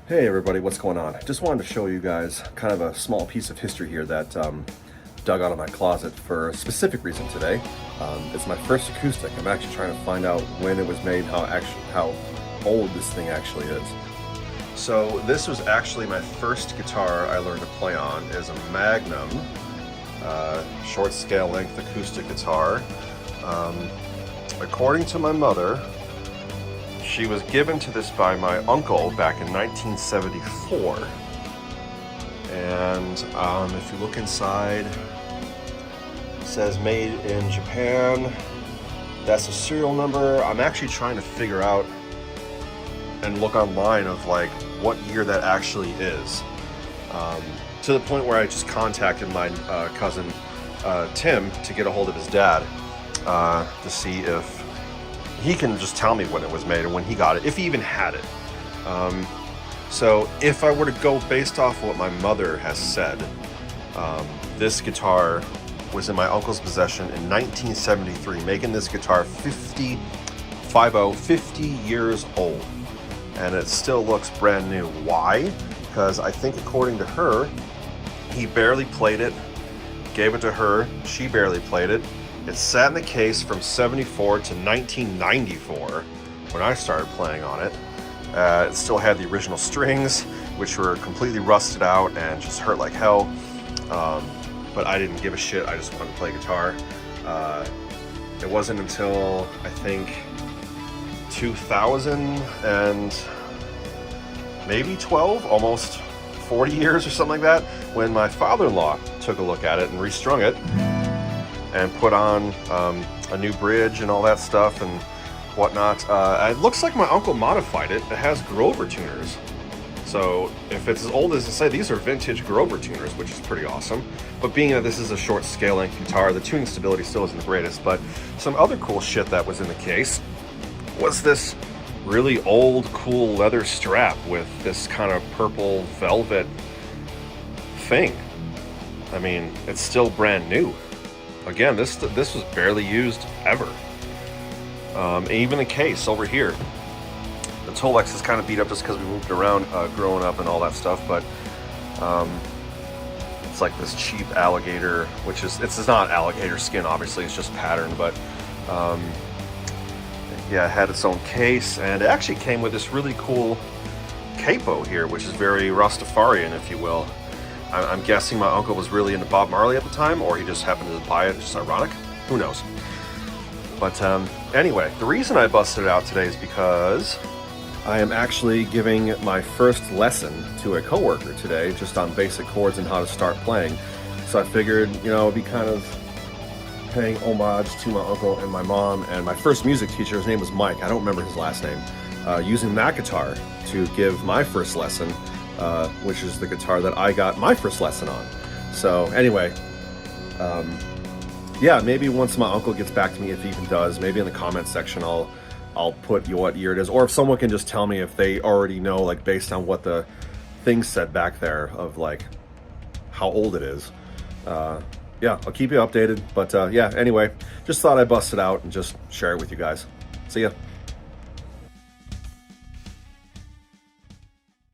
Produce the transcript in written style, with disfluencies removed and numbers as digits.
Hey everybody, what's going on? Just wanted to show you guys kind of a small piece of history here that dug out of my closet for a specific reason today. It's my first acoustic. I'm actually trying to find out when it was made, how old this thing actually is. So this was actually my first guitar I learned to play on. Is a Magnum short scale length acoustic guitar. According to my mother, she was given to this by my uncle back in 1974. And if you look inside, it says made in Japan. That's a serial number. I'm actually trying to figure out and look online of like what year that actually is. To the point where I just contacted my cousin Tim to get a hold of his dad to see if he can just tell me when it was made and when he got it, if he even had it. So if I were to go based off what my mother has said, this guitar was in my uncle's possession in 1973, making this guitar 50 years old. And it still looks brand new. Why? Because I think according to her, he barely played it, gave it to her, she barely played it. It sat in the case from 74 to 1994 when I started playing on it. It still had the original strings, which were completely rusted out and just hurt like hell. But I didn't give a shit. I just wanted to play guitar. It wasn't until, I think, 2000 and maybe 12, almost 40 years or something like that, when my father-in-law took a look at it and restrung it and put on a new bridge and all that stuff and whatnot. It looks like my uncle modified it. It has Grover tuners. So if it's as old as I say, these are vintage Grover tuners, which is pretty awesome. But being that this is a short scale length guitar, the tuning stability still isn't the greatest. But some other cool shit that was in the case was this really old, cool leather strap with this kind of purple velvet thing. I mean, it's still brand new. Again, this was barely used ever. Even the case over here, the Tolex is kind of beat up just because we moved around growing up and all that stuff, but it's like this cheap alligator, which is, it's not alligator skin, obviously, it's just pattern, but yeah, it had its own case, and it actually came with this really cool capo here, which is very Rastafarian, if you will. I'm guessing my uncle was really into Bob Marley at the time, or he just happened to buy it, just ironic. Who knows? But anyway, the reason I busted it out today is because I am actually giving my first lesson to a coworker today, just on basic chords and how to start playing. So I figured, you know, it'd be kind of paying homage to my uncle and my mom and my first music teacher. His name was Mike. I don't remember his last name. Using that guitar to give my first lesson, which is the guitar that I got my first lesson on. So anyway, yeah, maybe once my uncle gets back to me, if he even does, maybe in the comments section I'll put what year it is, or if someone can just tell me if they already know, like based on what the thing said back there of like how old it is. Yeah, I'll keep you updated. But yeah, anyway, just thought I'd bust it out and just share it with you guys. See ya.